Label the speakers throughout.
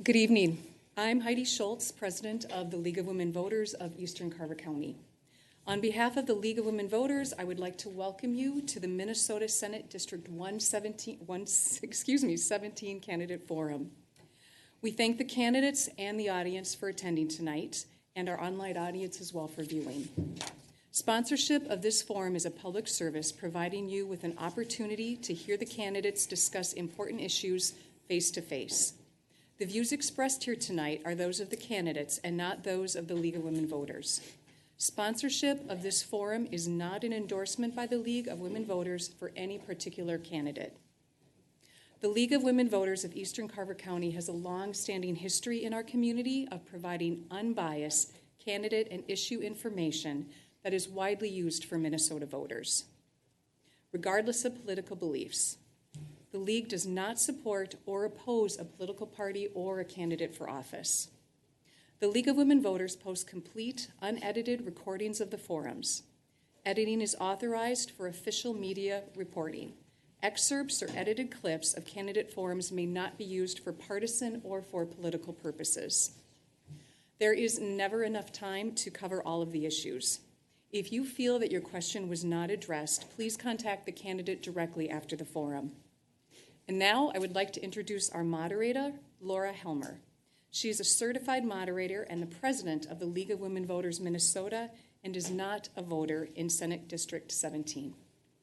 Speaker 1: Good evening. I'm Heidi Schultz, President of the League of Women Voters of Eastern Carver County. On behalf of the League of Women Voters, I would like to welcome you to the Minnesota Senate District 17 Candidate Forum. We thank the candidates and the audience for attending tonight, and our online audience as well for viewing. Sponsorship of this forum is a public service providing you with an opportunity to hear the candidates discuss important issues face to face. The views expressed here tonight are those of the candidates and not those of the League of Women Voters. Sponsorship of this forum is not an endorsement by the League of Women Voters for any particular candidate. The League of Women Voters of Eastern Carver County has a long-standing history in our community of providing unbiased candidate and issue information that is widely used for Minnesota voters, regardless of political beliefs. The League does not support or oppose a political party or a candidate for office. The League of Women Voters posts complete, unedited recordings of the forums. Editing is authorized for official media reporting. Excerpts or edited clips of candidate forums may not be used for partisan or for political purposes. There is never enough time to cover all of the issues. If you feel that your question was not addressed, please contact the candidate directly after the forum. And now I would like to introduce our moderator, Laura Helmer. She is a certified moderator and the president of the League of Women Voters Minnesota and is not a voter in Senate District 17.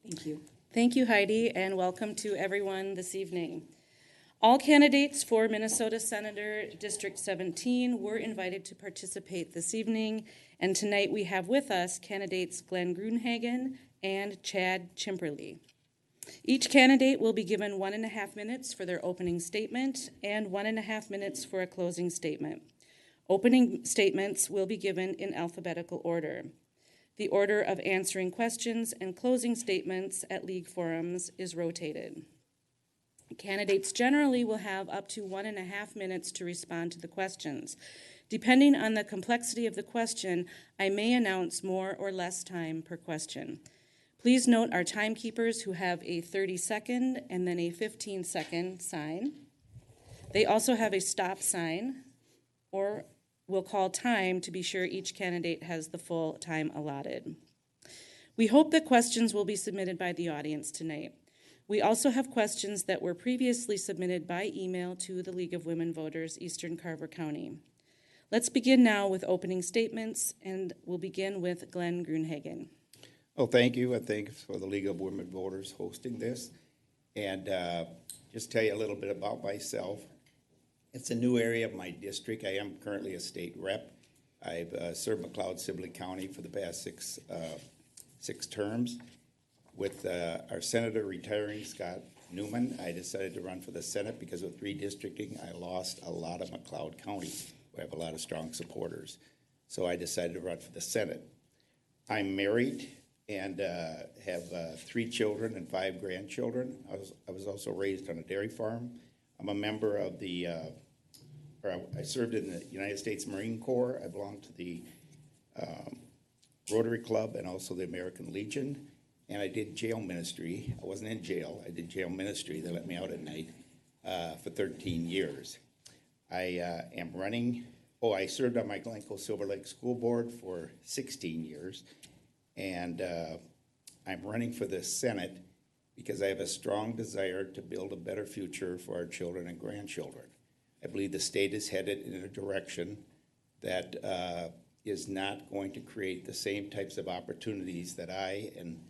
Speaker 1: Thank you.
Speaker 2: Thank you, Heidi, and welcome to everyone this evening. All candidates for Minnesota Senator District 17 were invited to participate this evening, and tonight we have with us candidates Glenn Grunhagen and Chad Chimperly. Each candidate will be given 1.5 minutes for their opening statement and 1.5 minutes for a closing statement. Opening statements will be given in alphabetical order. The order of answering questions and closing statements at League forums is rotated. Candidates generally will have up to 1.5 minutes to respond to the questions. Depending on the complexity of the question, I may announce more or less time per question. Please note our timekeepers who have a 30-second and then a 15-second sign. They also have a stop sign, or will call time to be sure each candidate has the full time allotted. We hope that questions will be submitted by the audience tonight. We also have questions that were previously submitted by email to the League of Women Voters, Eastern Carver County. Let's begin now with opening statements, and we'll begin with Glenn Grunhagen.
Speaker 3: Well, thank you, and thanks for the League of Women Voters hosting this. And just tell you a little bit about myself. It's a new area of my district. I am currently a state rep. I've served McLeod-Sibley County for the past six terms. With our senator retiring, Scott Newman, I decided to run for the Senate because with redistricting, I lost a lot of McLeod County. We have a lot of strong supporters. So I decided to run for the Senate. I'm married and have 3 children and 5 grandchildren. I was also raised on a dairy farm. I'm a member of I served in the United States Marine Corps. I belonged to the Rotary Club and also the American Legion. And I did jail ministry. I wasn't in jail. I did jail ministry. They let me out at night for 13 years. I am running. I served on my Glencoe Silver Lake School Board for 16 years. And I'm running for the Senate because I have a strong desire to build a better future for our children and grandchildren. I believe the state is headed in a direction that is not going to create the same types of opportunities that I and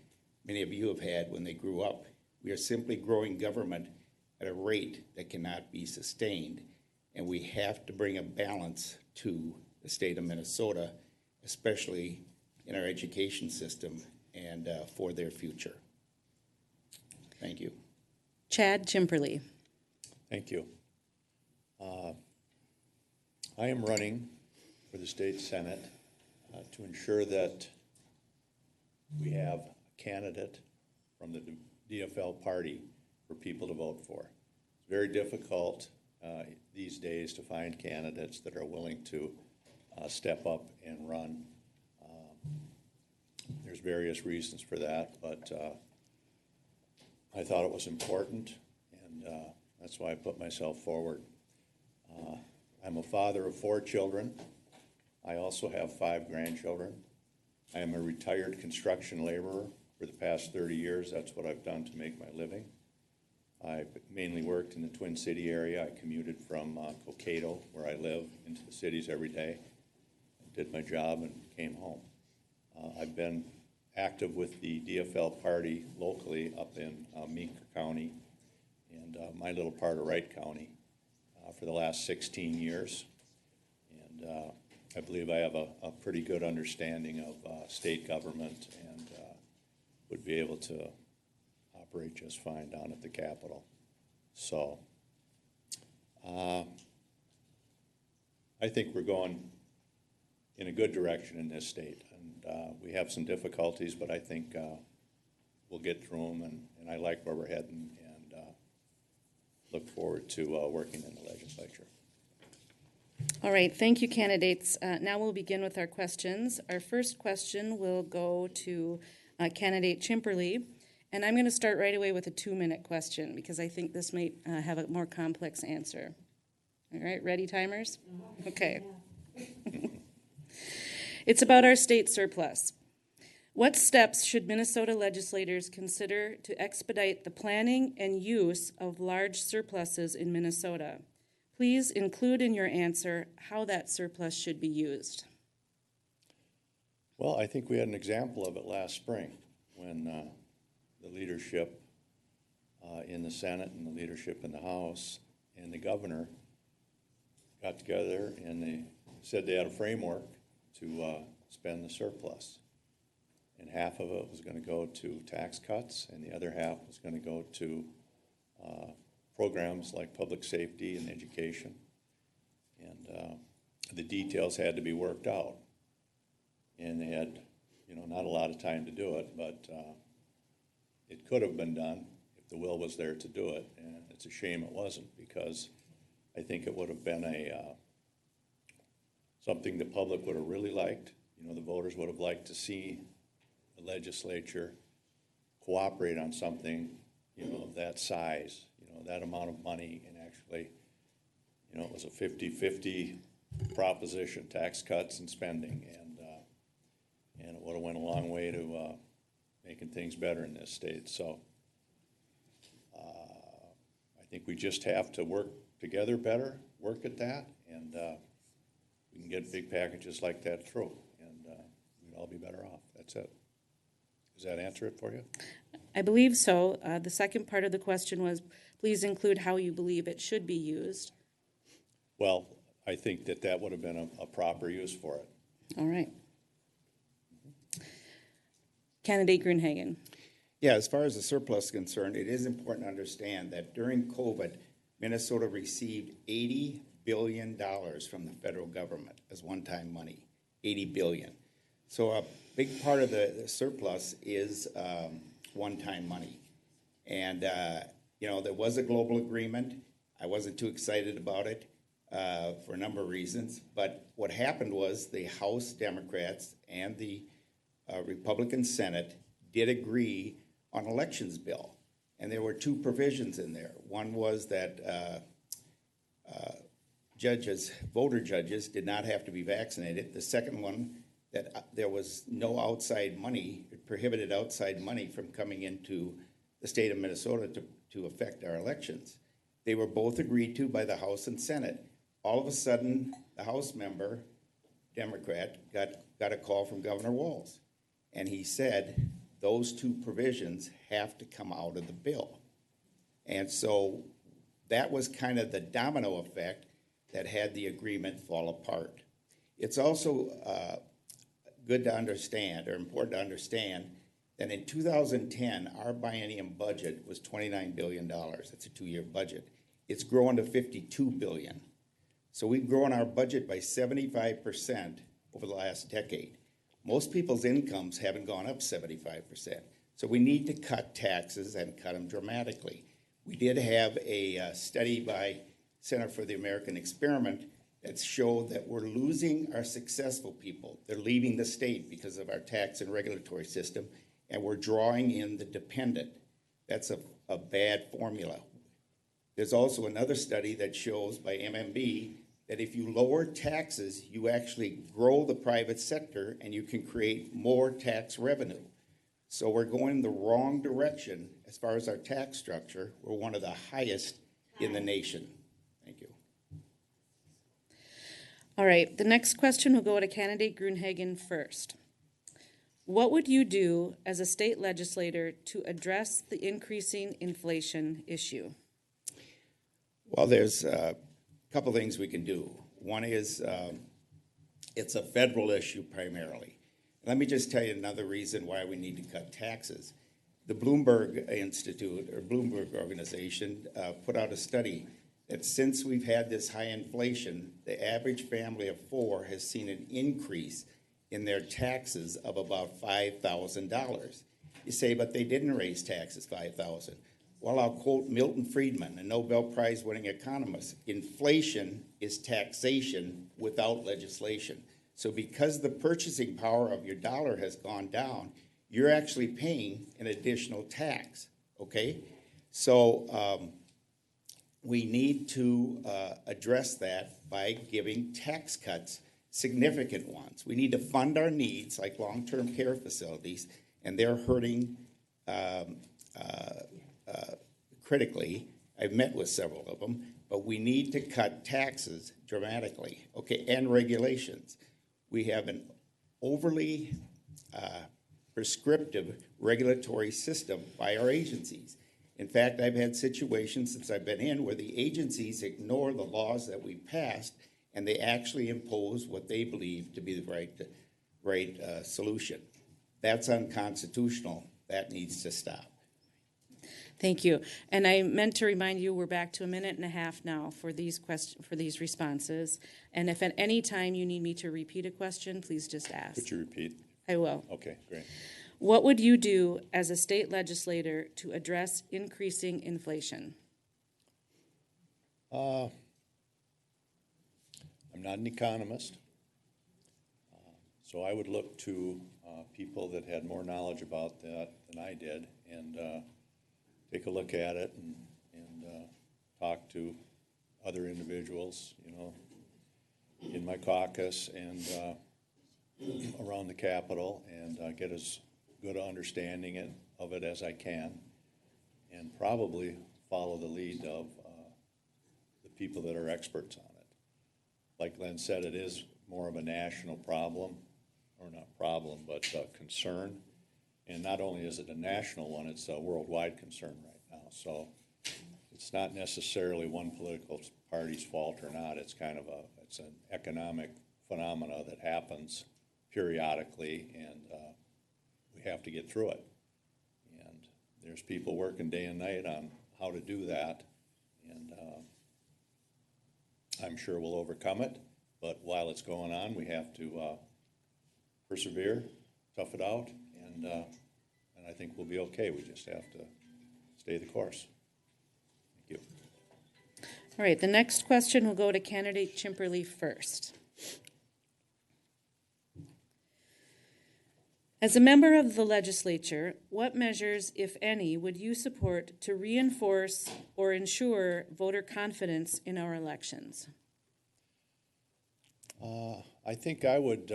Speaker 3: many of you have had when they grew up. We are simply growing government at a rate that cannot be sustained, and we have to bring a balance to the state of Minnesota, especially in our education system and for their future. Thank you.
Speaker 2: Chad Chimperly.
Speaker 4: Thank you. I am running for the state Senate to ensure that we have a candidate from the DFL party for people to vote for. It's very difficult these days to find candidates that are willing to step up and run. There's various reasons for that, but I thought it was important, and that's why I put myself forward. I'm a father of 4 children. I also have 5 grandchildren. I am a retired construction laborer for the past 30 years. That's what I've done to make my living. I mainly worked in the Twin City area. I commuted from Cokato, where I live, into the cities every day. Did my job and came home. I've been active with the DFL party locally up in Meeker County and my little part of Wright County for the last 16 years. And I believe I have a pretty good understanding of state government and would be able to operate just fine down at the Capitol. So I think we're going in a good direction in this state. And we have some difficulties, but I think we'll get through them, and I like where we're heading and look forward to working in the legislature.
Speaker 2: All right, thank you, candidates. Now we'll begin with our questions. Our first question will go to candidate Chimperly, and I'm going to start right away with a 2-minute question because I think this might have a more complex answer. All right, ready, timers? Okay. It's about our state surplus. What steps should Minnesota legislators consider to expedite the planning and use of large surpluses in Minnesota? Please include in your answer how that surplus should be used.
Speaker 4: Well, I think we had an example of it last spring when the leadership in the Senate and the leadership in the House and the governor got together and they said they had a framework to spend the surplus. And half of it was going to go to tax cuts and the other half was going to go to programs like public safety and education. And the details had to be worked out. And they had, not a lot of time to do it, but it could have been done if the will was there to do it. And it's a shame it wasn't, because I think it would have been something the public would have really liked. The voters would have liked to see the legislature cooperate on something, of that size, that amount of money. And actually, it was a 50-50 proposition, tax cuts and spending. And it would have went a long way to making things better in this state. So I think we just have to work together better, work at that, and we can get big packages like that through, and we'd all be better off. That's it. Does that answer it for you?
Speaker 2: I believe so. The second part of the question was, please include how you believe it should be used.
Speaker 4: Well, I think that would have been a proper use for it.
Speaker 2: All right. Candidate Grunhagen.
Speaker 3: Yeah, as far as the surplus is concerned, it is important to understand that during COVID, Minnesota received $80 billion from the federal government as one-time money, $80 billion. So a big part of the surplus is one-time money. And, there was a global agreement. I wasn't too excited about it for a number of reasons. But what happened was the House Democrats and the Republican Senate did agree on elections bill. And there were 2 provisions in there. One was that voter judges did not have to be vaccinated. The second one, that there was no outside money, it prohibited outside money from coming into the state of Minnesota to affect our elections. They were both agreed to by the House and Senate. All of a sudden, the House member, Democrat, got a call from Governor Walz. And he said, those 2 provisions have to come out of the bill. And so that was kind of the domino effect that had the agreement fall apart. It's also good to understand, or important to understand, that in 2010, our biennium budget was $29 billion. That's a 2-year budget. It's grown to $52 billion. So we've grown our budget by 75% over the last decade. Most people's incomes haven't gone up 75%. So we need to cut taxes and cut them dramatically. We did have a study by Center for the American Experiment that showed that we're losing our successful people. They're leaving the state because of our tax and regulatory system, and we're drawing in the dependent. That's a bad formula. There's also another study that shows by MMB that if you lower taxes, you actually grow the private sector and you can create more tax revenue. So we're going the wrong direction as far as our tax structure. We're one of the highest in the nation. Thank you.
Speaker 2: All right, the next question will go to candidate Grunhagen first. What would you do as a state legislator to address the increasing inflation issue?
Speaker 3: Well, there's a couple things we can do. One is it's a federal issue primarily. Let me just tell you another reason why we need to cut taxes. The Bloomberg Institute or Bloomberg organization put out a study that since we've had this high inflation, the average family of four has seen an increase in their taxes of about $5,000. You say, but they didn't raise taxes $5,000. Well, I'll quote Milton Friedman, a Nobel Prize winning economist. Inflation is taxation without legislation. So because the purchasing power of your dollar has gone down, you're actually paying an additional tax, okay? So we need to address that by giving tax cuts, significant ones. We need to fund our needs, like long-term care facilities, and they're hurting critically. I've met with several of them, but we need to cut taxes dramatically, okay, and regulations. We have an overly prescriptive regulatory system by our agencies. In fact, I've had situations since I've been in where the agencies ignore the laws that we passed and they actually impose what they believe to be the right solution. That's unconstitutional. That needs to stop.
Speaker 2: Thank you. And I meant to remind you, we're back to a minute and a half now for these responses. And if at any time you need me to repeat a question, please just ask.
Speaker 4: Could you repeat?
Speaker 2: I will.
Speaker 4: Okay, great.
Speaker 2: What would you do as a state legislator to address increasing inflation?
Speaker 4: I'm not an economist, so I would look to people that had more knowledge about that than I did, and take a look at it and talk to other individuals, you know, in my caucus and around the Capitol, and get as good an understanding of it as I can, and probably follow the lead of the people that are experts on it. Like Glenn said, it is more of a national problem, or not problem, but concern. And not only is it a national one, it's a worldwide concern right now. So it's not necessarily one political party's fault or not. It's kind of it's an economic phenomena that happens periodically, and we have to get through it. And there's people working day and night on how to do that, and I'm sure we'll overcome it. But while it's going on, we have to persevere, tough it out, and I think we'll be okay. We just have to stay the course. Thank you.
Speaker 2: All right, the next question will go to candidate Chimperly first. As a member of the legislature, what measures, if any, would you support to reinforce or ensure voter confidence in our elections?
Speaker 4: I think I would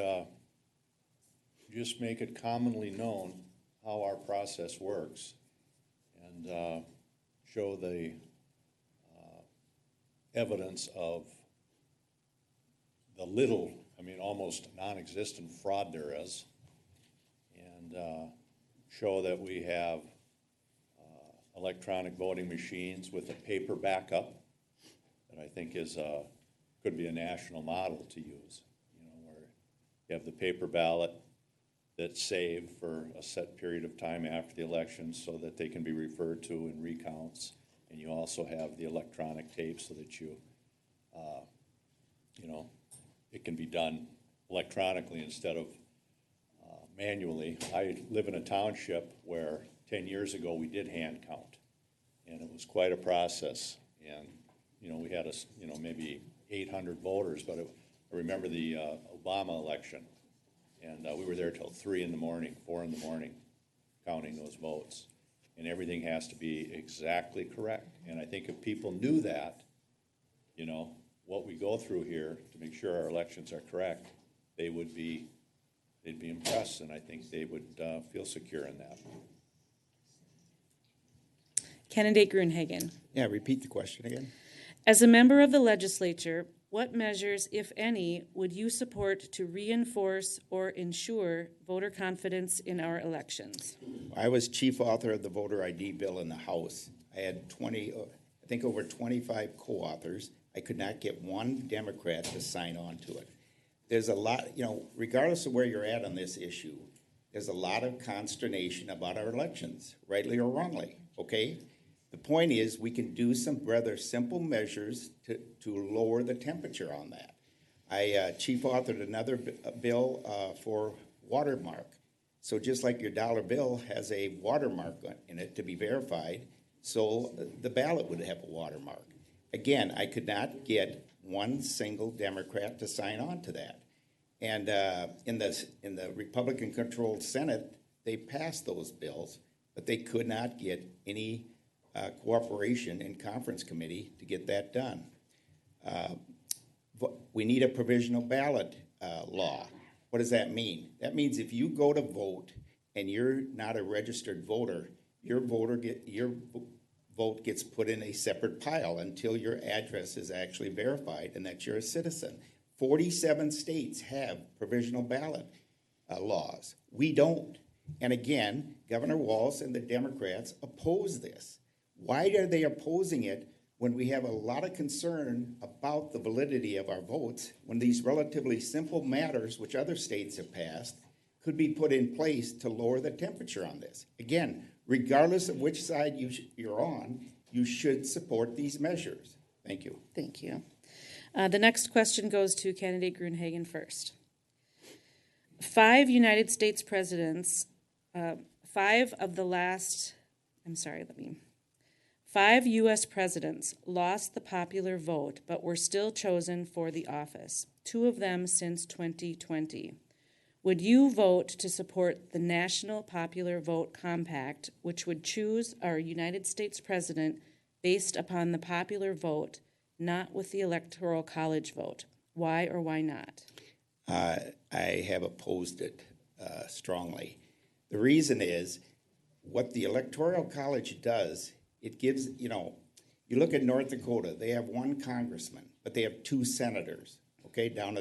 Speaker 4: just make it commonly known how our process works, and show the evidence of the little, almost non-existent fraud there is, and show that we have electronic voting machines with a paper backup that I think is could be a national model to use, where you have the paper ballot that's saved for a set period of time after the election so that they can be referred to in recounts. And you also have the electronic tape so that it can be done electronically instead of manually. I live in a township where 10 years ago we did hand count, and it was quite a process. And, we had maybe 800 voters, but I remember the Obama election. And we were there till 3 in the morning, 4 in the morning, counting those votes. And everything has to be exactly correct. And I think if people knew that, what we go through here to make sure our elections are correct, they'd be impressed, and I think they would feel secure in that.
Speaker 2: Candidate Grunhagen.
Speaker 3: Yeah, repeat the question again.
Speaker 2: As a member of the legislature, what measures, if any, would you support to reinforce or ensure voter confidence in our elections?
Speaker 3: I was chief author of the voter ID bill in the House. I had over 25 co-authors. I could not get one Democrat to sign on to it. There's a lot, regardless of where you're at on this issue, there's a lot of consternation about our elections, rightly or wrongly, okay? The point is, we can do some rather simple measures to lower the temperature on that. I chief authored another bill for watermark. So just like your dollar bill has a watermark in it to be verified, so the ballot would have a watermark. Again, I could not get one single Democrat to sign on to that. And in the Republican-controlled Senate, they passed those bills, but they could not get any cooperation in conference committee to get that done. We need a provisional ballot law. What does that mean? That means if you go to vote and you're not a registered voter, your vote gets put in a separate pile until your address is actually verified and that you're a citizen. 47 states have provisional ballot laws. We don't. And again, Governor Walz and the Democrats oppose this. Why are they opposing it when we have a lot of concern about the validity of our votes, when these relatively simple matters, which other states have passed, could be put in place to lower the temperature on this? Again, regardless of which side you're on, you should support these measures. Thank you.
Speaker 2: Thank you. The next question goes to candidate Grunhagen first. Five U.S. presidents lost the popular vote but were still chosen for the office, 2 of them since 2020. Would you vote to support the National Popular Vote Compact, which would choose our United States president based upon the popular vote, not with the Electoral College vote? Why or why not?
Speaker 3: I have opposed it strongly. The reason is what the Electoral College does, it gives, you look at North Dakota, they have 1 congressman, but they have 2 senators, okay, down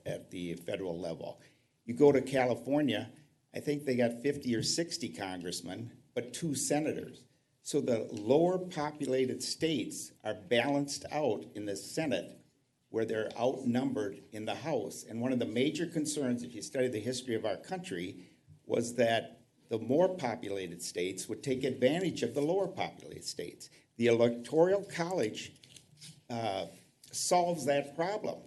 Speaker 3: at the federal level. You go to California, I think they got 50 or 60 congressmen, but 2 senators. So the lower populated states are balanced out in the Senate where they're outnumbered in the House. And one of the major concerns, if you study the history of our country, was that the more populated states would take advantage of the lower populated states. The Electoral College solves that problem.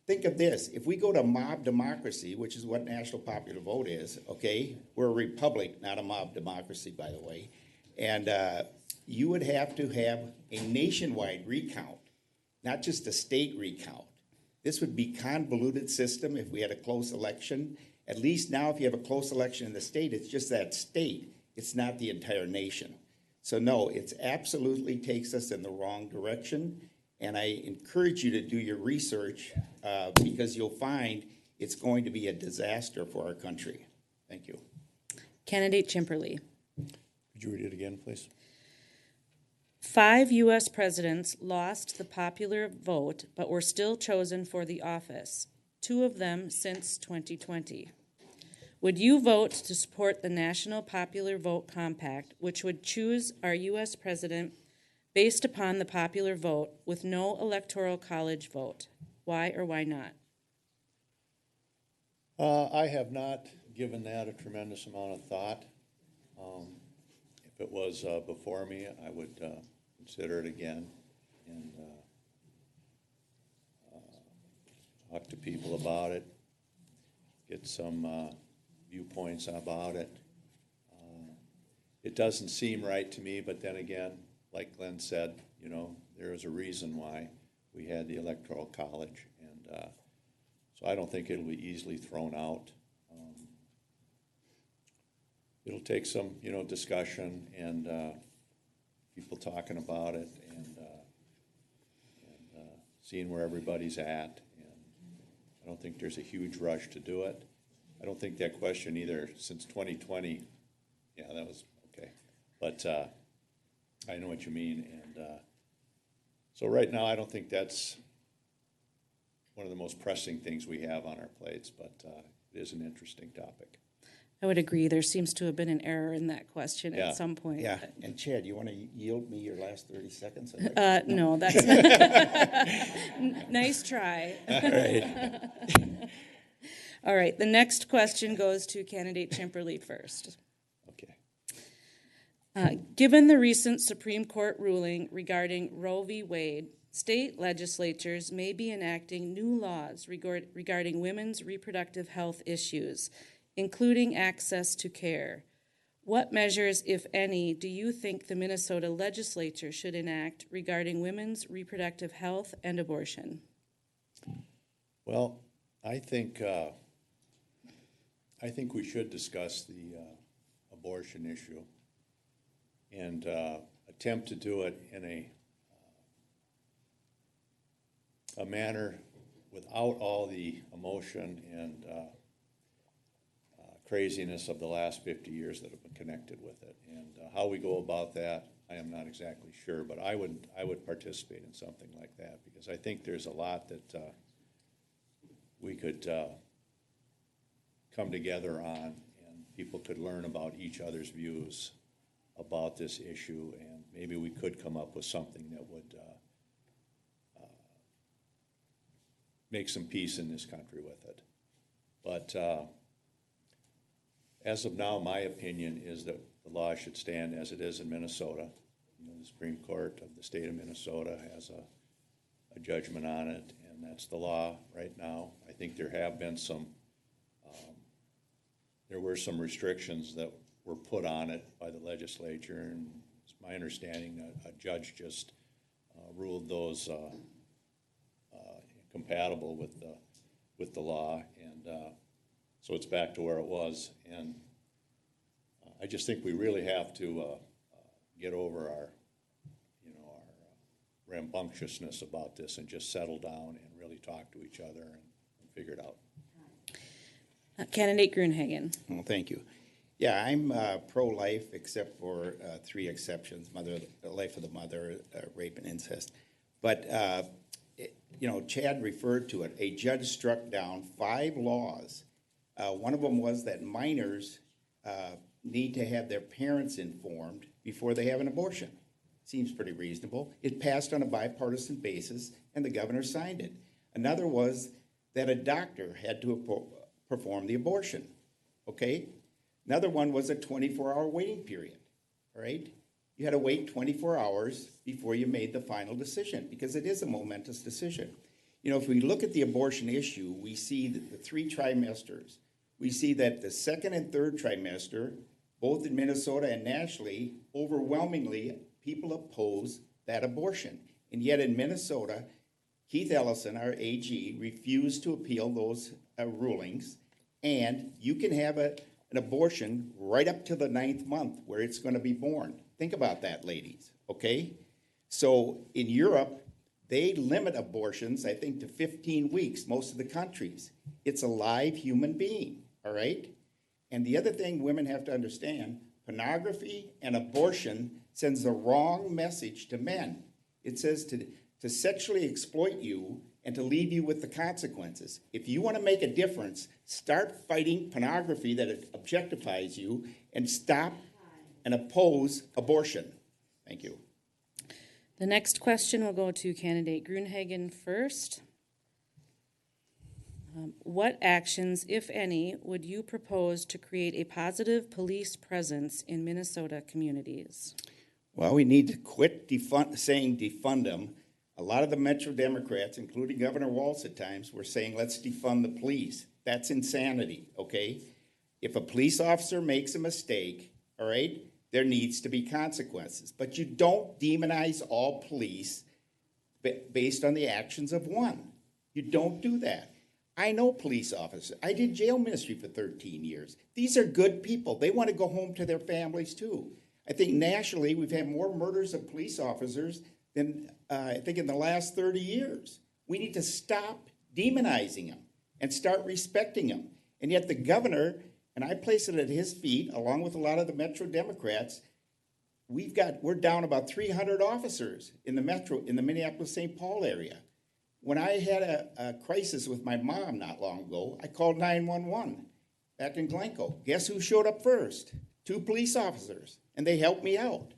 Speaker 3: Think of this, if we go to mob democracy, which is what National Popular Vote is, okay, we're a republic, not a mob democracy, by the way, and you would have to have a nationwide recount, not just a state recount. This would be convoluted system if we had a close election. At least now if you have a close election in the state, it's just that state. It's not the entire nation. So no, it absolutely takes us in the wrong direction. And I encourage you to do your research because you'll find it's going to be a disaster for our country. Thank you.
Speaker 2: Candidate Chimperly.
Speaker 4: Could you read it again, please?
Speaker 2: 5 U.S. presidents lost the popular vote but were still chosen for the office, 2 of them since 2020. Would you vote to support the National Popular Vote Compact, which would choose our U.S. president based upon the popular vote with no Electoral College vote? Why or why not?
Speaker 4: I have not given that a tremendous amount of thought. If it was before me, I would consider it again and talk to people about it, get some viewpoints about it. It doesn't seem right to me, but then again, like Glenn said, there is a reason why we had the Electoral College, and so I don't think it'll be easily thrown out. It'll take some, discussion and people talking about it and seeing where everybody's at. And I don't think there's a huge rush to do it. I don't think that question either since 2020, yeah, that was okay. But I know what you mean. And so right now, I don't think that's one of the most pressing things we have on our plates, but it is an interesting topic.
Speaker 2: I would agree. There seems to have been an error in that question
Speaker 4: Yeah.
Speaker 2: at some point.
Speaker 3: Yeah, and Chad, you want to yield me your last 30 seconds?
Speaker 2: No, that's nice try.
Speaker 3: All right.
Speaker 2: All right, the next question goes to candidate Chimperly first.
Speaker 4: Okay.
Speaker 2: Given the recent Supreme Court ruling regarding Roe v. Wade, state legislatures may be enacting new laws regarding women's reproductive health issues, including access to care. What measures, if any, do you think the Minnesota legislature should enact regarding women's reproductive health and abortion?
Speaker 4: Well, I think we should discuss the abortion issue and attempt to do it in a manner without all the emotion and craziness of the last 50 years that have been connected with it. And how we go about that, I am not exactly sure, but I would participate in something like that because I think there's a lot that we could come together on, and people could learn about each other's views about this issue, and maybe we could come up with something that would make some peace in this country with it. But as of now, my opinion is that the law should stand as it is in Minnesota. You know, the Supreme Court of the state of Minnesota has a judgment on it, and that's the law right now. I think there have been there were some restrictions that were put on it by the legislature, and it's my understanding that a judge just ruled those compatible with the law, and so it's back to where it was. And I just think we really have to get over our rambunctiousness about this and just settle down and really talk to each other and figure it out.
Speaker 2: Candidate Grunhagen.
Speaker 3: Well, thank you. Yeah, I'm pro-life except for 3 exceptions: life of the mother, rape and incest. But you know, Chad referred to it. A judge struck down 5 laws. One of them was that minors need to have their parents informed before they have an abortion. Seems pretty reasonable. It passed on a bipartisan basis, and the governor signed it. Another was that a doctor had to perform the abortion, okay? Another one was a 24-hour waiting period, all right? You had to wait 24 hours before you made the final decision because it is a momentous decision. You know, if we look at the abortion issue, we see that the 3 trimesters. We see that the 2nd and 3rd trimester, both in Minnesota and nationally, overwhelmingly people oppose that abortion. And yet in Minnesota, Keith Ellison, our AG, refused to appeal those rulings, and you can have an abortion right up to the 9th month where it's going to be born. Think about that, ladies, okay? So in Europe, they limit abortions, I think, to 15 weeks, most of the countries. It's a live human being, all right? And the other thing women have to understand, pornography and abortion sends the wrong message to men. It says to sexually exploit you and to leave you with the consequences. If you want to make a difference, start fighting pornography that objectifies you and stop and oppose abortion. Thank you.
Speaker 2: The next question will go to candidate Grunhagen first. What actions, if any, would you propose to create a positive police presence in Minnesota communities?
Speaker 3: Well, we need to quit saying defund them. A lot of the Metro Democrats, including Governor Walz at times, were saying, let's defund the police. That's insanity, okay? If a police officer makes a mistake, all right, there needs to be consequences. But you don't demonize all police based on the actions of one. You don't do that. I know police officers. I did jail ministry for 13 years. These are good people. They want to go home to their families too. I think nationally we've had more murders of police officers than I think in the last 30 years. We need to stop demonizing them and start respecting them. And yet the governor, and I place it at his feet, along with a lot of the Metro Democrats, we're down about 300 officers in the Metro, in the Minneapolis-St. Paul area. When I had a crisis with my mom not long ago, I called 911 back in Glencoe. Guess who showed up first? 2 police officers, and they helped me out.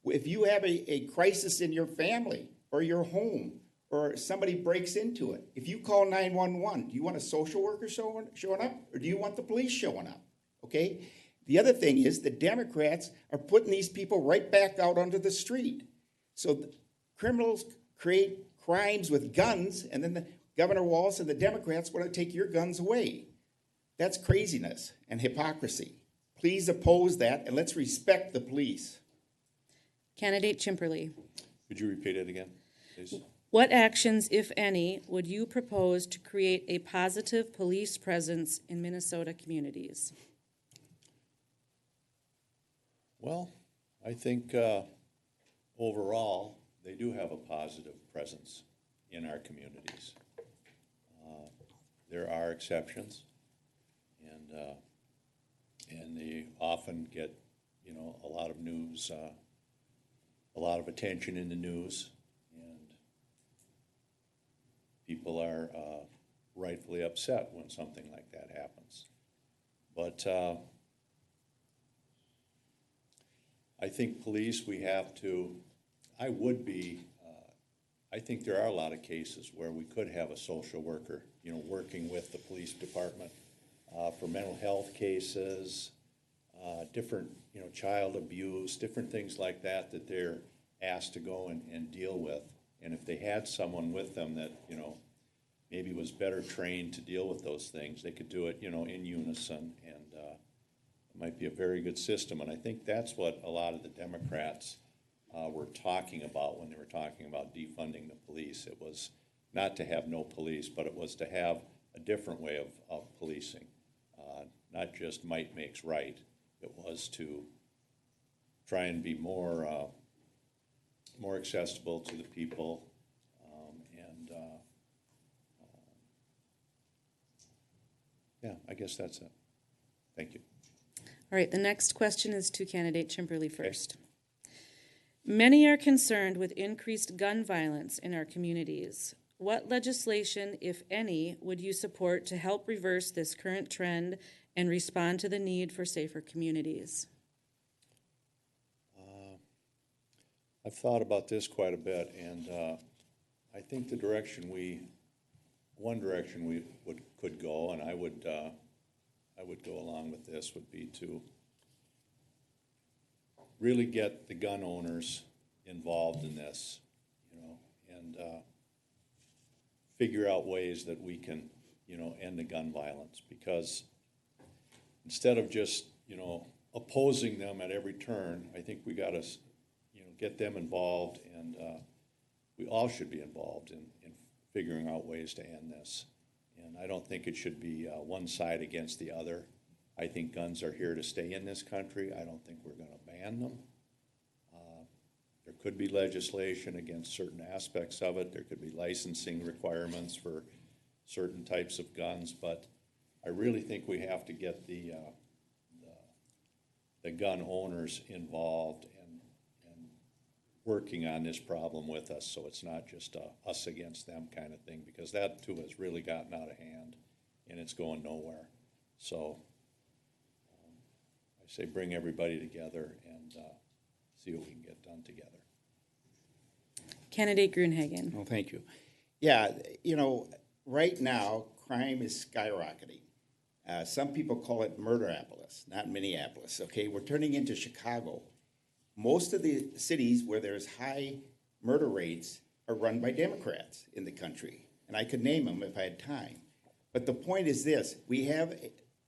Speaker 3: If you have a crisis in your family or your home, or somebody breaks into it, if you call 911, do you want a social worker showing up, or do you want the police showing up? Okay? The other thing is the Democrats are putting these people right back out onto the street. So the criminals create crimes with guns, and then Governor Walz and the Democrats want to take your guns away. That's craziness and hypocrisy. Please oppose that, and let's respect the police.
Speaker 2: Candidate Chimperly.
Speaker 4: Could you repeat it again, please?
Speaker 2: What actions, if any, would you propose to create a positive police presence in Minnesota communities?
Speaker 4: Well, I think overall, they do have a positive presence in our communities. There are exceptions, and they often get, a lot of news, a lot of attention in the news, and people are rightfully upset when something like that happens. But I think police, I think there are a lot of cases where we could have a social worker, working with the police department for mental health cases, different, child abuse, different things like that they're asked to go and deal with. And if they had someone with them that, maybe was better trained to deal with those things, they could do it, in unison, and it might be a very good system. And I think that's what a lot of the Democrats were talking about when they were talking about defunding the police. It was not to have no police, but it was to have a different way of policing. Not just might makes right. It was to try and be more accessible to the people, yeah, I guess that's it. Thank you.
Speaker 2: All right, the next question is to candidate Chimperly first. Many are concerned with increased gun violence in our communities. What legislation, if any, would you support to help reverse this current trend and respond to the need for safer communities?
Speaker 4: I've thought about this quite a bit, and I think one direction we could go, and I would go along with this, would be to really get the gun owners involved in this, and figure out ways that we can, end the gun violence. Because instead of just, opposing them at every turn, I think we got to, get them involved, and we all should be involved in figuring out ways to end this. And I don't think it should be one side against the other. I think guns are here to stay in this country. I don't think we're going to ban them. There could be legislation against certain aspects of it. There could be licensing requirements for certain types of guns, but I really think we have to get the gun owners involved and working on this problem with us, so it's not just us against them kind of thing, because that too has really gotten out of hand and it's going nowhere. So I say bring everybody together and see what we can get done together.
Speaker 2: Candidate Grunhagen.
Speaker 3: Well, thank you. Yeah, right now, crime is skyrocketing. Some people call it Murderapolis, not Minneapolis, okay? We're turning into Chicago. Most of the cities where there's high murder rates are run by Democrats in the country, and I could name them if I had time. But the point is this: we have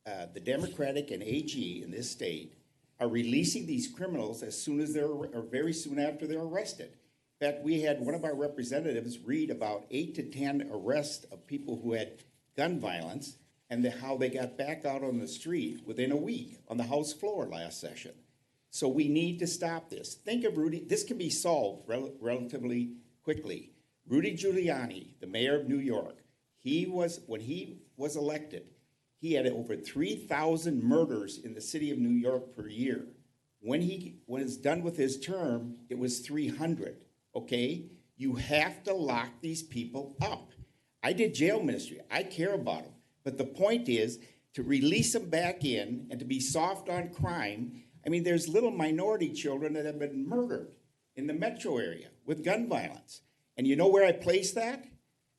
Speaker 3: the Democratic and AG in this state are releasing these criminals as soon as or very soon after they're arrested. In fact, we had one of our representatives read about 8 to 10 arrests of people who had gun violence and how they got back out on the street within a week on the House floor last session. So we need to stop this. Think of Rudy. This can be solved relatively quickly. Rudy Giuliani, the mayor of New York, when he was elected, he had over 3,000 murders in the city of New York per year. When it's done with his term, it was 300, okay? You have to lock these people up. I did jail ministry. I care about them. But the point is to release them back in and to be soft on crime. I mean, there's little minority children that have been murdered in the metro area with gun violence. And you know where I place that?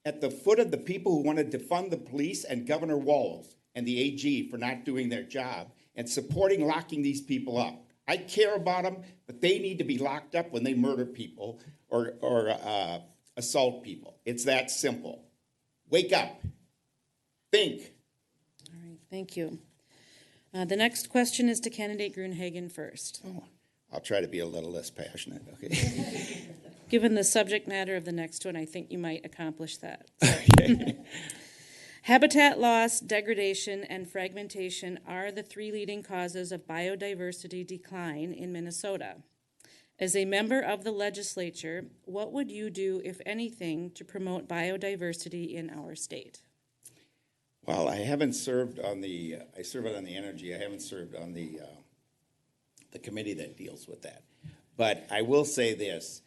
Speaker 3: At the foot of the people who wanted to defund the police and Governor Walz and the AG for not doing their job and supporting locking these people up. I care about them, but they need to be locked up when they murder people or assault people. It's that simple. Wake up. Think.
Speaker 2: All right, thank you. The next question is to candidate Gruenhagen first.
Speaker 3: Oh, I'll try to be a little less passionate, okay?
Speaker 2: Given the subject matter of the next one, I think you might accomplish that.
Speaker 3: Okay.
Speaker 2: Habitat loss, degradation, and fragmentation are the three leading causes of biodiversity decline in Minnesota. As a member of the legislature, what would you do, if anything, to promote biodiversity in our state?
Speaker 3: Well, I haven't served on I serve on the energy. I haven't served on the committee that deals with that. But I will say this.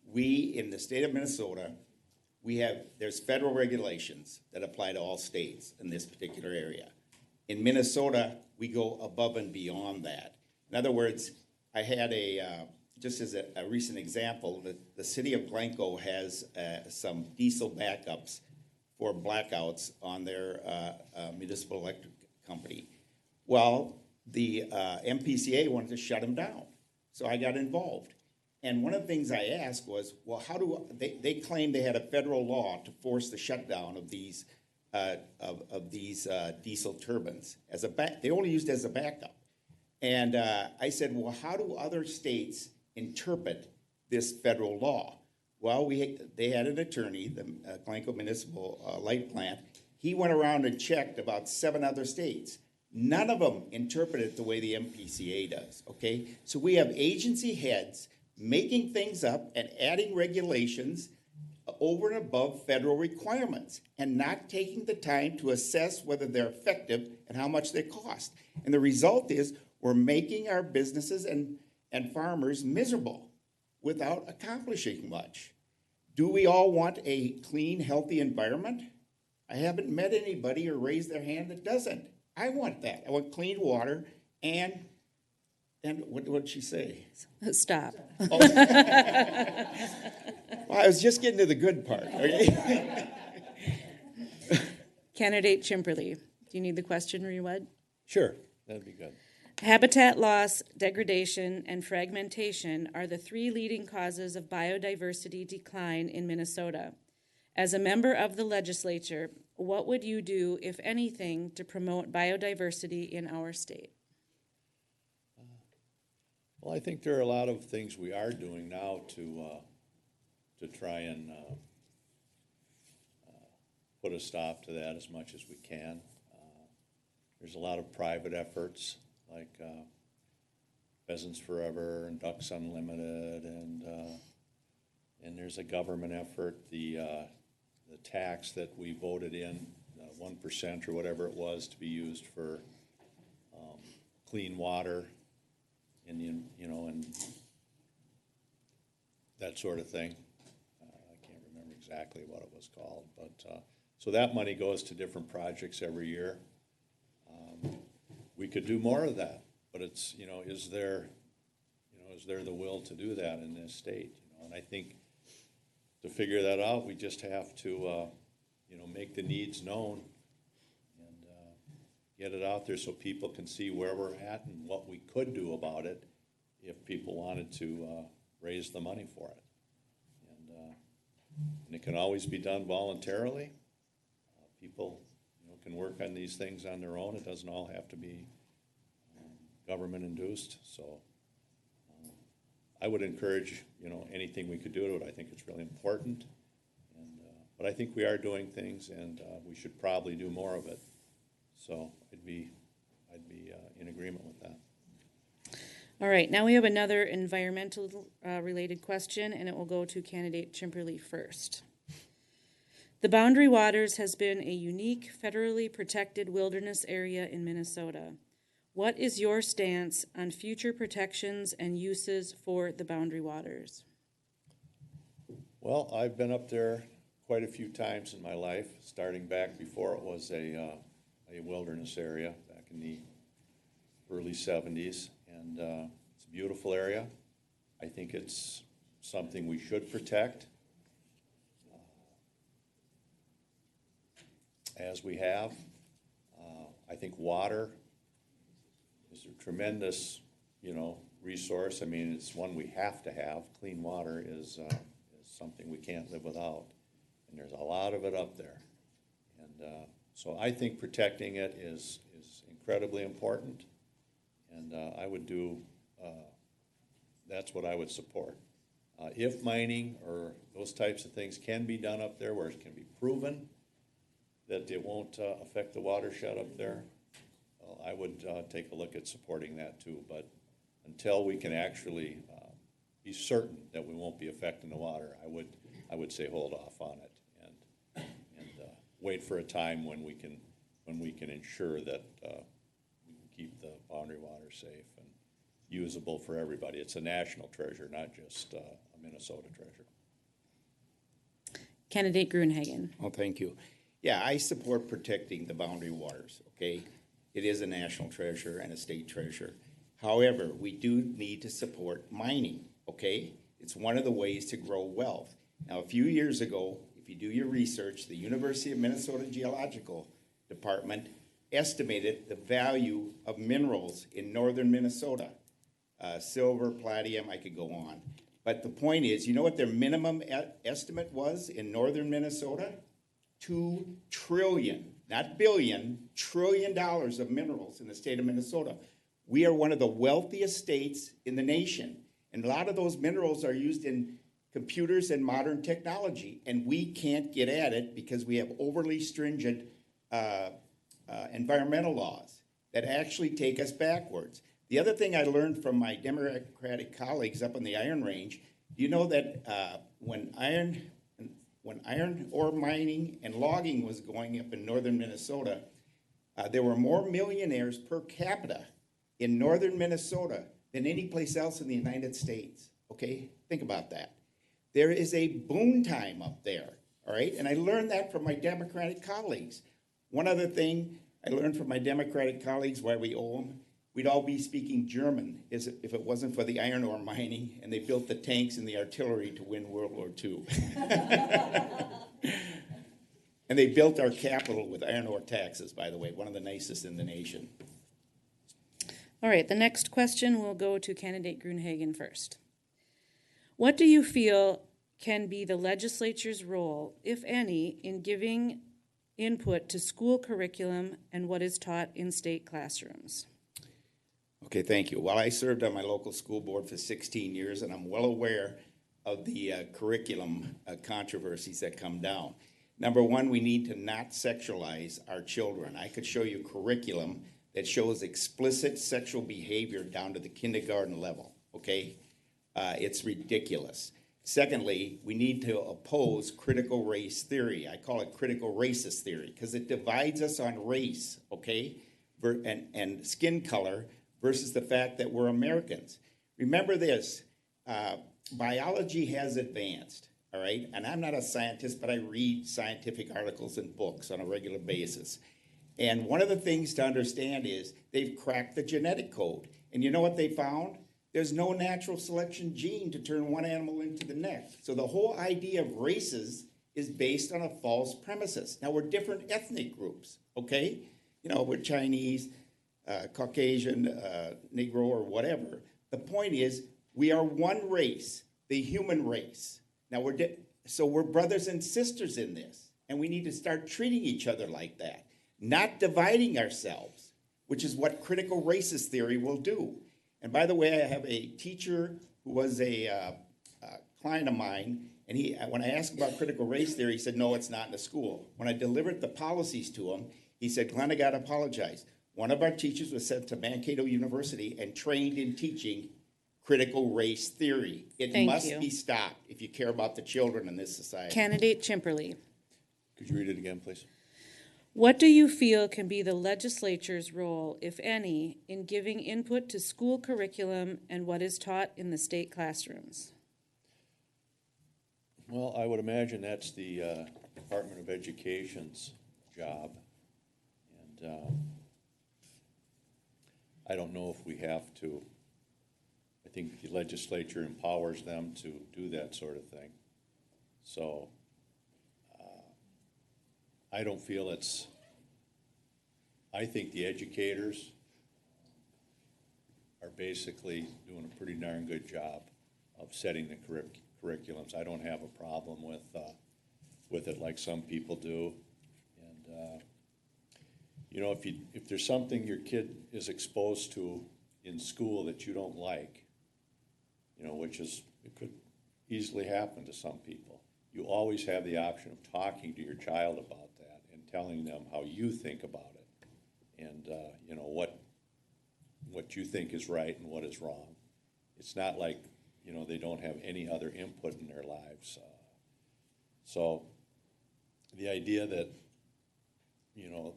Speaker 3: We, in the state of Minnesota, there's federal regulations that apply to all states in this particular area. In Minnesota, we go above and beyond that. In other words, I had just as a recent example, the city of Blanco has some diesel backups for blackouts on their municipal electric company. Well, the MPCA wanted to shut them down, so I got involved. And one of the things I asked was, well, they claimed they had a federal law to force the shutdown of these diesel turbines they only used it as a backup. And I said, well, how do other states interpret this federal law? Well, they had an attorney, the Blanco Municipal Light Plant. He went around and checked about 7 other states. None of them interpret it the way the MPCA does, okay? So we have agency heads making things up and adding regulations over and above federal requirements and not taking the time to assess whether they're effective and how much they cost. And the result is we're making our businesses and farmers miserable without accomplishing much. Do we all want a clean, healthy environment? I haven't met anybody or raised their hand that doesn't. I want that. I want clean water and what did she say?
Speaker 2: Stop.
Speaker 3: Oh. Well, I was just getting to the good part. Okay?
Speaker 2: Candidate Chimperly, do you need the question reread?
Speaker 4: Sure, that'd be good.
Speaker 2: Habitat loss, degradation, and fragmentation are the three leading causes of biodiversity decline in Minnesota. As a member of the legislature, what would you do, if anything, to promote biodiversity in our state?
Speaker 4: Well, I think there are a lot of things we are doing now to try and put a stop to that as much as we can. There's a lot of private efforts like Pheasants Forever and Ducks Unlimited, and there's a government effort. The tax that we voted in, 1% or whatever it was, to be used for clean water. And that sort of thing. I can't remember exactly what it was called, but so that money goes to different projects every year. We could do more of that, but it's is there the will to do that in this state? And I think to figure that out, we just have to make the needs known and get it out there so people can see where we're at and what we could do about it if people wanted to raise the money for it. And it can always be done voluntarily. People can work on these things on their own. It doesn't all have to be government induced. So I would encourage anything we could do to it. I think it's really important. But I think we are doing things, and we should probably do more of it. So I'd be in agreement with that.
Speaker 2: All right, now we have another environmental related question, and it will go to candidate Chimperly first. The Boundary Waters has been a unique federally protected wilderness area in Minnesota. What is your stance on future protections and uses for the Boundary Waters?
Speaker 4: Well, I've been up there quite a few times in my life, starting back before it was a wilderness area back in the early 70s. And it's a beautiful area. I think it's something we should protect, as we have. I think water is a tremendous, resource. I mean, it's one we have to have. Clean water is something we can't live without. And there's a lot of it up there. And so I think protecting it is incredibly important. And I would do, that's what I would support. If mining or those types of things can be done up there where it can be proven that it won't affect the watershed up there, well, I would take a look at supporting that too. But until we can actually be certain that we won't be affecting the water, I would say hold off on it and wait for a time when we can ensure that we can keep the boundary water safe and usable for everybody. It's a national treasure, not just a Minnesota treasure.
Speaker 2: Candidate Gruenhagen.
Speaker 3: Well, thank you. Yeah, I support protecting the boundary waters, okay? It is a national treasure and a state treasure. However, we do need to support mining, okay? It's one of the ways to grow wealth. Now, a few years ago, if you do your research, the University of Minnesota Geological Department estimated the value of minerals in northern Minnesota. Silver, palladium, I could go on. But the point is, you know what their minimum estimate was in northern Minnesota? $2 trillion, not billion, $1 trillion of minerals in the state of Minnesota. We are one of the wealthiest states in the nation. And a lot of those minerals are used in computers and modern technology. And we can't get at it because we have overly stringent environmental laws that actually take us backwards. The other thing I learned from my Democratic colleagues up on the Iron Range, you know that when iron ore mining and logging was going up in northern Minnesota, there were more millionaires per capita in northern Minnesota than any place else in the United States, okay? Think about that. There is a boom time up there, all right? And I learned that from my Democratic colleagues. One other thing I learned from my Democratic colleagues, why we owe them, we'd all be speaking German if it wasn't for the iron ore mining and they built the tanks and the artillery to win World War II. And they built our capital with iron ore taxes, by the way, one of the nicest in the nation.
Speaker 2: All right, the next question will go to candidate Gruenhagen first. What do you feel can be the legislature's role, if any, in giving input to school curriculum and what is taught in state classrooms?
Speaker 3: Okay, thank you. Well, I served on my local school board for 16 years, and I'm well aware of the curriculum controversies that come down. Number one, we need to not sexualize our children. I could show you curriculum that shows explicit sexual behavior down to the kindergarten level, okay? It's ridiculous. Secondly, we need to oppose critical race theory. I call it critical racist theory because it divides us on race, okay, and skin color versus the fact that we're Americans. Remember this, biology has advanced, all right? And I'm not a scientist, but I read scientific articles and books on a regular basis. And one of the things to understand is they've cracked the genetic code. And you know what they found? There's no natural selection gene to turn one animal into the next. So the whole idea of races is based on a false premises. Now, we're different ethnic groups, okay? You know, we're Chinese, Caucasian, Negro, or whatever. The point is, we are one race, the human race. Now, so we're brothers and sisters in this, and we need to start treating each other like that, not dividing ourselves, which is what critical racist theory will do. And by the way, I have a teacher who was a client of mine, and when I asked about critical race theory, he said, no, it's not in the school. When I delivered the policies to him, he said, Glenn, I got to apologize. One of our teachers was sent to Mankato University and trained in teaching critical race theory. It must be stopped if you care about the children in this society.
Speaker 2: Candidate Chimperly.
Speaker 4: Could you read it again, please?
Speaker 2: What do you feel can be the legislature's role, if any, in giving input to school curriculum and what is taught in the state classrooms?
Speaker 4: Well, I would imagine that's the Department of Education's job. And I don't know if we have to. I think the legislature empowers them to do that sort of thing. So I don't feel I think the educators are basically doing a pretty darn good job of setting the curriculums. I don't have a problem with it like some people do. And you know, if there's something your kid is exposed to in school that you don't like, you know, it could easily happen to some people, you always have the option of talking to your child about that and telling them how you think about it, and you know, what you think is right and what is wrong. It's not like, you know, they don't have any other input in their lives. So the idea that, you know,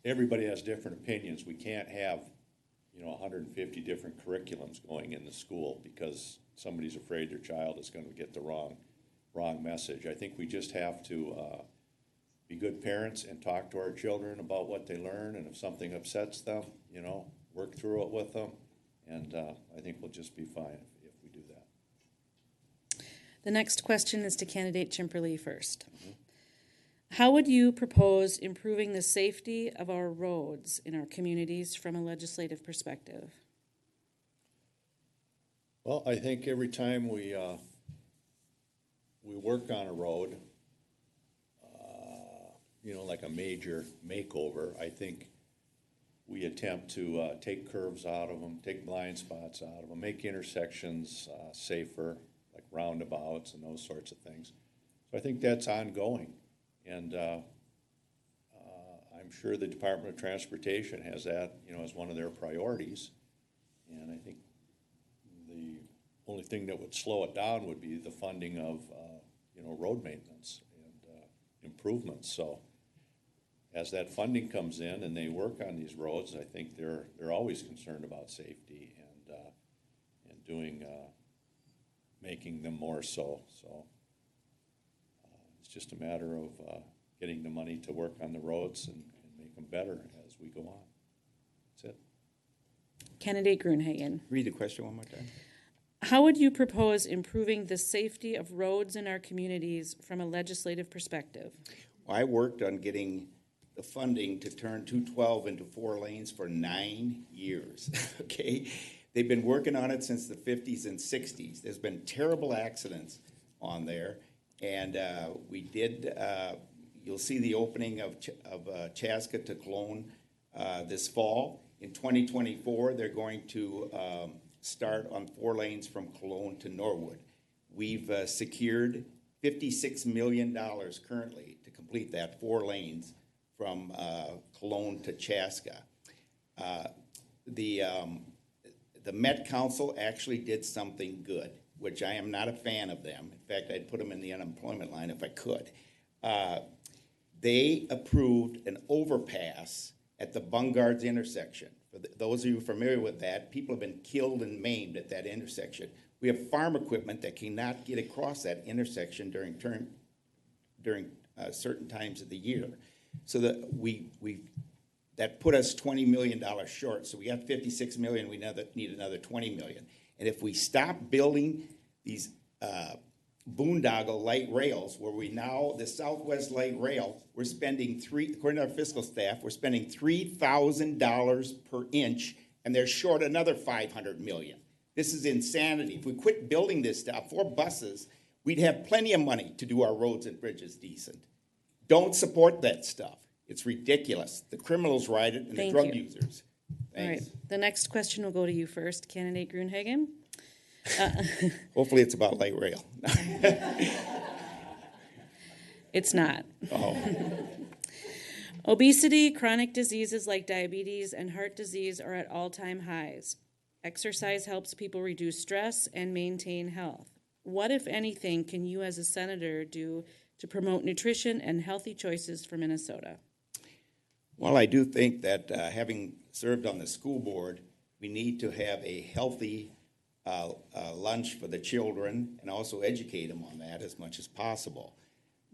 Speaker 4: everybody has different opinions. We can't have, you know, 150 different curriculums going in the school because somebody's afraid their child is going to get the wrong message. I think we just have to be good parents and talk to our children about what they learn, and if something upsets them, you know, work through it with them, and I think we'll just be fine if we do that.
Speaker 2: The next question is to candidate Chimperly first. Mm-hmm. How would you propose improving the safety of our roads in our communities from a legislative perspective?
Speaker 4: Well, I think every time we work on a road, you know, like a major makeover, I think we attempt to take curves out of them, take blind spots out of them, make intersections safer, like roundabouts and those sorts of things. So I think that's ongoing. And I'm sure the Department of Transportation has that, you know, as one of their priorities. And I think the only thing that would slow it down would be the funding of, you know, road maintenance and improvements. So as that funding comes in and they work on these roads, I think they're always concerned about safety and doing making them more so. So it's just a matter of getting the money to work on the roads and make them better as we go on. That's it.
Speaker 2: Candidate Gruenhagen.
Speaker 3: Read the question one more time.
Speaker 2: How would you propose improving the safety of roads in our communities from a legislative perspective?
Speaker 3: Well, I worked on getting the funding to turn 212 into 4 lanes for 9 years, okay? They've been working on it since the 50s and 60s. There's been terrible accidents on there, and we did, you'll see the opening of Chaska to Cologne this fall. In 2024, they're going to start on 4 lanes from Cologne to Norwood. We've secured $56 million currently to complete that 4 lanes from Cologne to Chaska. The Met Council actually did something good, which I am not a fan of them. In fact, I'd put them in the unemployment line if I could. They approved an overpass at the Bungards intersection. For those of you familiar with that, people have been killed and maimed at that intersection. We have farm equipment that cannot get across that intersection during certain times of the year. So that that put us $20 million short. So we got $56 million. We need another $20 million. And if we stop building these boondoggle light rails, where we now, the Southwest Light Rail, we're spending according to our fiscal staff, we're spending $3,000 per inch, and they're short another $500 million. This is insanity. If we quit building this stuff, 4 buses, we'd have plenty of money to do our roads and bridges decent. Don't support that stuff. It's ridiculous. The criminals ride it and the drug users. Thanks.
Speaker 2: All right. The next question will go to you first, Candidate Gruenhagen.
Speaker 3: Hopefully it's about light rail.
Speaker 2: It's not.
Speaker 3: Oh.
Speaker 2: Obesity, chronic diseases like diabetes, and heart disease are at all-time highs. Exercise helps people reduce stress and maintain health. what, if anything, can you as a senator do to promote nutrition and healthy choices for Minnesota?
Speaker 3: Well, I do think that having served on the school board, we need to have a healthy lunch for the children and also educate them on that as much as possible.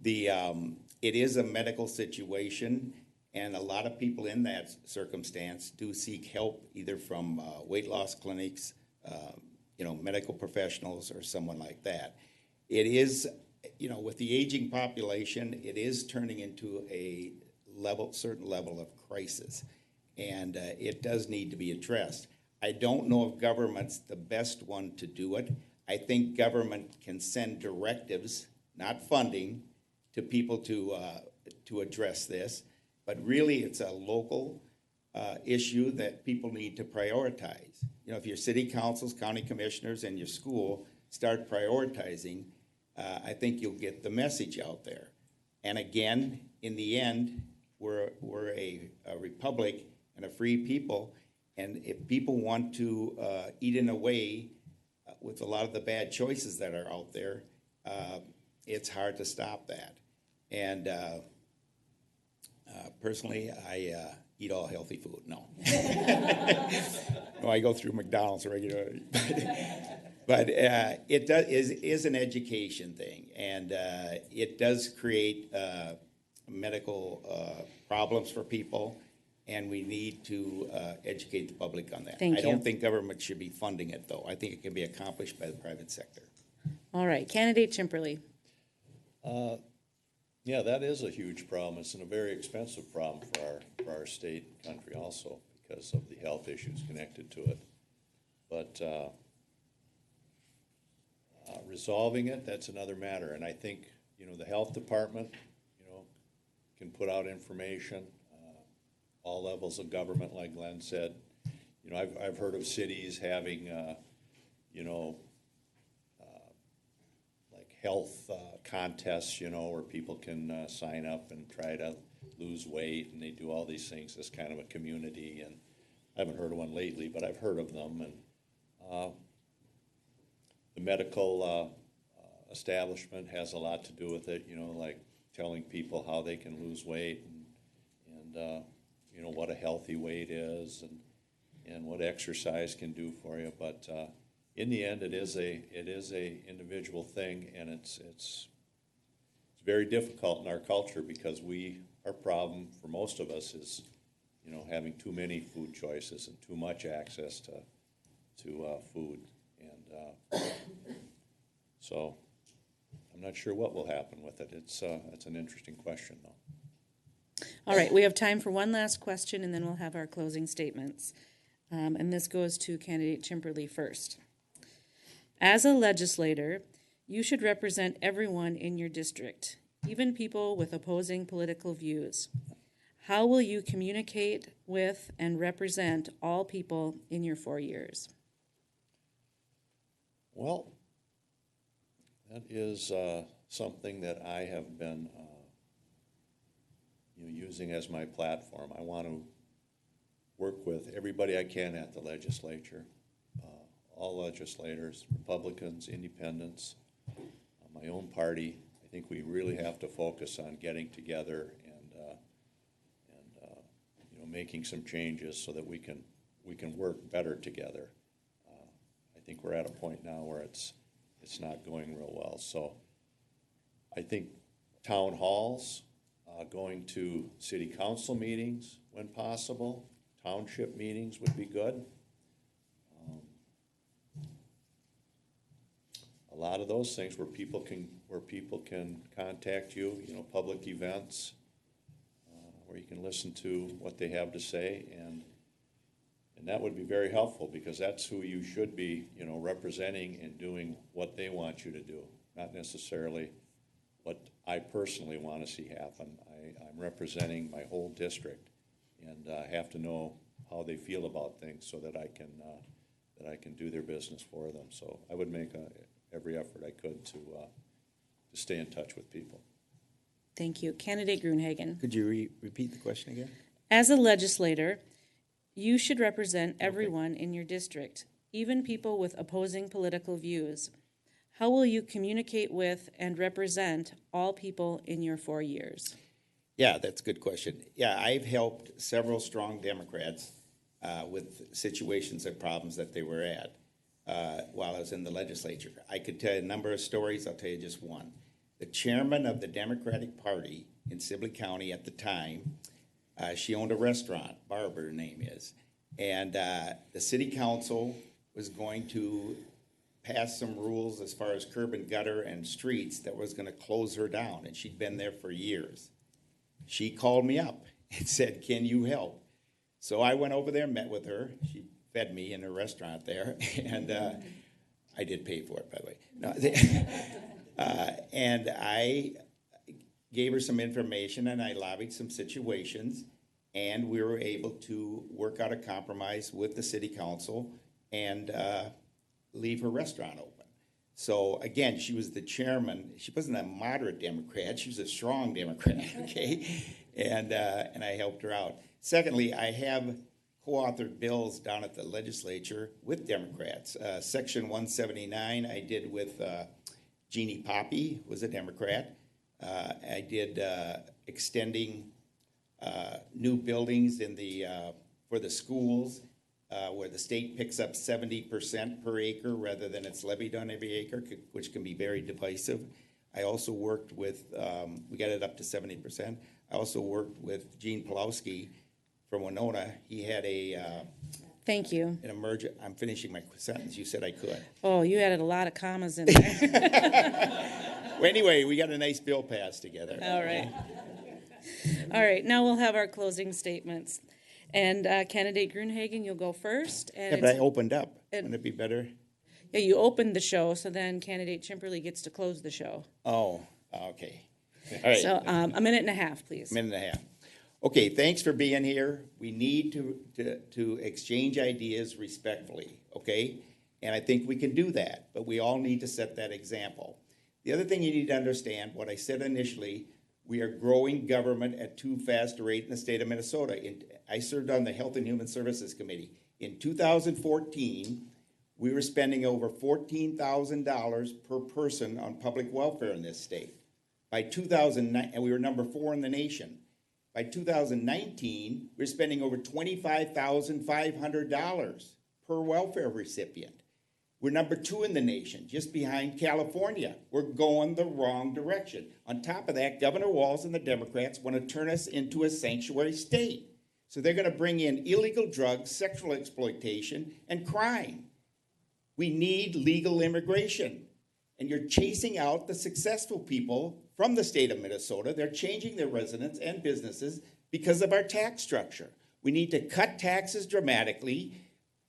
Speaker 3: It is a medical situation, and a lot of people in that circumstance do seek help either from weight loss clinics, medical professionals, or someone like that. It is, with the aging population, it is turning into a certain level of crisis, and it does need to be addressed. I don't know if government's the best one to do it. I think government can send directives, not funding, to people to address this, but really it's a local issue that people need to prioritize. If your city councils, county commissioners, and your school start prioritizing, I think you'll get the message out there. And again, in the end, we're a republic and a free people, and if people want to eat in a way with a lot of the bad choices that are out there, it's hard to stop that. And personally, I eat all healthy food. No. No, I go through McDonald's regularly. But it is an education thing, and it does create medical problems for people, and we need to educate the public on that.
Speaker 2: Thank
Speaker 3: I don't
Speaker 2: you.
Speaker 3: think government should be funding it, though. I think it can be accomplished by the private sector.
Speaker 2: All right, candidate Chimperly.
Speaker 4: Yeah, that is a huge problem. It's a very expensive problem for our state and country also because of the health issues connected to it. But resolving it, that's another matter. And I think, the health department, can put out information, all levels of government, like Glenn said. I've heard of cities having, like health contests, where people can sign up and try to lose weight, and they do all these things as kind of a community. And I haven't heard of one lately, but I've heard of them. And the medical establishment has a lot to do with it, like telling people how they can lose weight and what a healthy weight is and what exercise can do for you. But in the end, it is a individual thing, and it's very difficult in our culture because our problem for most of us is having too many food choices and too much access to food. And so I'm not sure what will happen with it. It's an interesting question, though.
Speaker 2: All right, we have time for one last question, and then we'll have our closing statements. And this goes to candidate Chimperly first. As a legislator, you should represent everyone in your district, even people with opposing political views. How will you communicate with and represent all people in your 4 years?
Speaker 4: Well, that is something that I have been using as my platform. I want to work with everybody I can at the legislature, all legislators, Republicans, independents, my own party. I think we really have to focus on getting together and making some changes so that we can work better together. I think we're at a point now where it's not going real well. So I think town halls, going to city council meetings when possible, township meetings would be good. A lot of those things where people can contact you, public events, where you can listen to what they have to say, and that would be very helpful because that's who you should be, representing and doing what they want you to do, not necessarily what I personally want to see happen. I'm representing my whole district, and I have to know how they feel about things so that I can do their business for them. So I would make every effort I could to stay in touch with people.
Speaker 2: Thank you. Candidate Gruenhagen.
Speaker 3: Could you repeat the question again?
Speaker 2: As a legislator, you should represent everyone in your district, even people with opposing political views. How will you communicate with and represent all people in your 4 years?
Speaker 3: Yeah, that's a good question. Yeah, I've helped several strong Democrats with situations and problems that they were at while I was in the legislature. I could tell you a number of stories. I'll tell you just one. The chairman of the Democratic Party in Sibley County at the time, she owned a restaurant, Barbara, her name is, and the city council was going to pass some rules as far as curb and gutter and streets that was going to close her down, and she'd been there for years. She called me up and said, "Can you help?" So I went over there, met with her. She fed me in her restaurant there, and I did pay for it, by the way. No, and I gave her some information, and I lobbied some situations, and we were able to work out a compromise with the city council and leave her restaurant open. So again, she was the chairman. She wasn't a moderate Democrat. She was a strong Democrat, okay? And I helped her out. Secondly, I have co-authored bills down at the legislature with Democrats. Section 179 I did with Jeannie Poppy, who was a Democrat. I did extending new buildings in the for the schools, where the state picks up 70% per acre rather than it's levied on every acre, which can be very divisive. I also worked with, we got it up to 70%. I also worked with Gene Pulowski from Winona. He had
Speaker 2: Thank you.
Speaker 3: an emergent, I'm finishing my sentence, you said I could.
Speaker 2: Oh, you added a lot of commas in there.
Speaker 3: Well, anyway, we got a nice bill passed together.
Speaker 2: All right. All right, now we'll have our closing statements. And candidate Grunhagen, you'll go first. And
Speaker 3: Yeah, but I opened up. Wouldn't it be better?
Speaker 2: yeah, you opened the show, so then candidate Chimperly gets to close the show.
Speaker 3: Oh, okay. All right.
Speaker 2: So a minute and a half, please.
Speaker 3: Minute and a half. Okay, thanks for being here. We need to exchange ideas respectfully, okay? And I think we can do that, but we all need to set that example. The other thing you need to understand, what I said initially, we are growing government at too fast a rate in the state of Minnesota. I served on the Health and Human Services Committee. In 2014, we were spending over $14,000 per person on public welfare in this state. By 2009, and we were number 4 in the nation. By 2019, we're spending over $25,500 per welfare recipient. We're number 2 in the nation, just behind California. We're going the wrong direction. On top of that, Governor Walz and the Democrats want to turn us into a sanctuary state. So they're going to bring in illegal drugs, sexual exploitation, and crime. We need legal immigration. And you're chasing out the successful people from the state of Minnesota. They're changing their residents and businesses because of our tax structure. We need to cut taxes dramatically.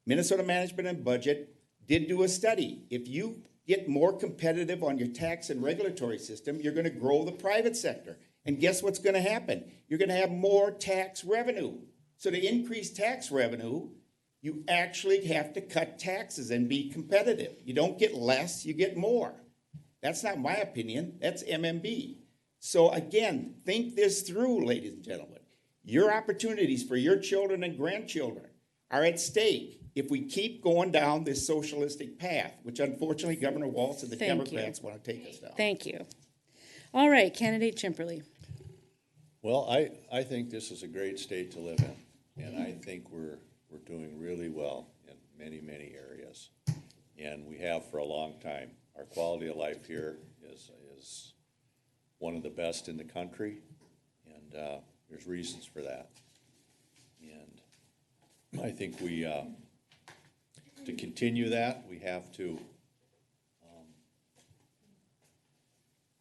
Speaker 3: Minnesota Management and Budget did do a study. If you get more competitive on your tax and regulatory system, you're going to grow the private sector. And guess what's going to happen? You're going to have more tax revenue. So to increase tax revenue, you actually have to cut taxes and be competitive. You don't get less, you get more. That's not my opinion, that's MMB. So again, think this through, ladies and gentlemen. Your opportunities for your children and grandchildren are at stake if we keep going down this socialistic path, which unfortunately Governor Walz and the Democrats want to take us down.
Speaker 2: Thank you. All right, candidate Chimperly.
Speaker 4: Well, I think this is a great state to live in, and I think we're doing really well in many, many areas, and we have for a long time. Our quality of life here is one of the best in the country, and there's reasons for that. And I think to continue that, we have to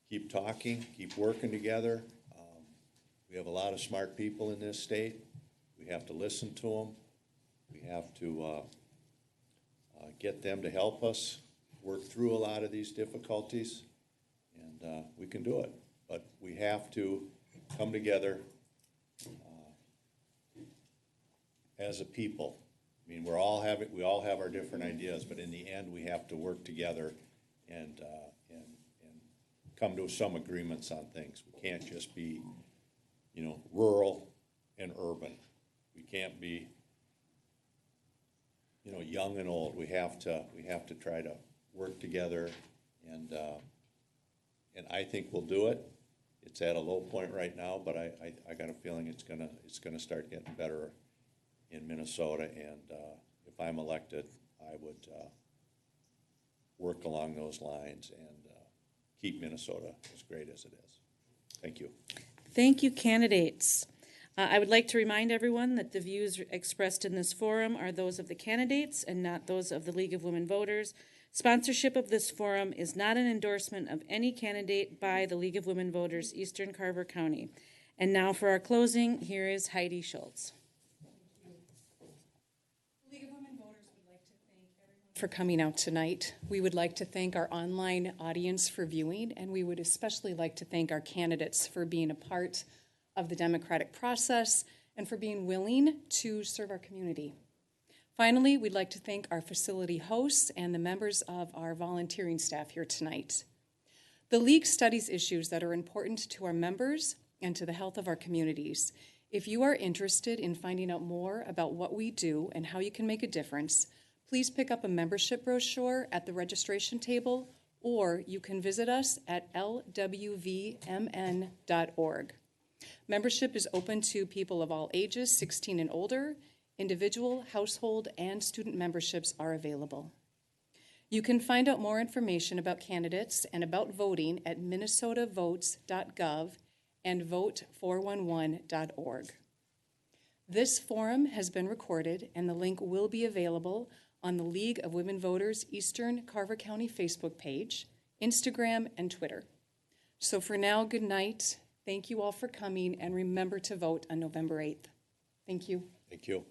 Speaker 4: keep talking, keep working together. We have a lot of smart people in this state. We have to listen to them. We have to get them to help us work through a lot of these difficulties, and we can do it. But we have to come together as a people. I mean, we all have our different ideas, but in the end, we have to work together and come to some agreements on things. We can't just be, rural and urban. We can't be, young and old. We have to try to work together And I think we'll do it. It's at a low point right now, but I got a feeling it's gonna start getting better in Minnesota. And if I'm elected, I would work along those lines and keep Minnesota as great as it is. Thank you.
Speaker 2: Thank you, candidates. I would like to remind everyone that the views expressed in this forum are those of the candidates and not those of the League of Women Voters. Sponsorship of this forum is not an endorsement of any candidate by the League of Women Voters, Eastern Carver County. And now for our closing, here is Heidi Schultz.
Speaker 1: League of Women Voters would like to thank everyone for coming out tonight. We would like to thank our online audience for viewing, and we would especially like to thank our candidates for being a part of the democratic process and for being willing to serve our community. Finally, we'd like to thank our facility hosts and the members of our volunteering staff here tonight. The League studies issues that are important to our members and to the health of our communities. If you are interested in finding out more about what we do and how you can make a difference, please pick up a membership brochure at the registration table, or you can visit us at lwvmn.org. Membership is open to people of all ages, 16 and older. Individual, household, and student memberships are available. You can find out more information about candidates and about voting at minnesotavotes.gov and vote411.org. This forum has been recorded, and the link will be available on the League of Women Voters Eastern Carver County Facebook page, Instagram, and Twitter. So for now, good night. Thank you all for coming, and remember to vote on November 8th. Thank you.
Speaker 4: Thank you.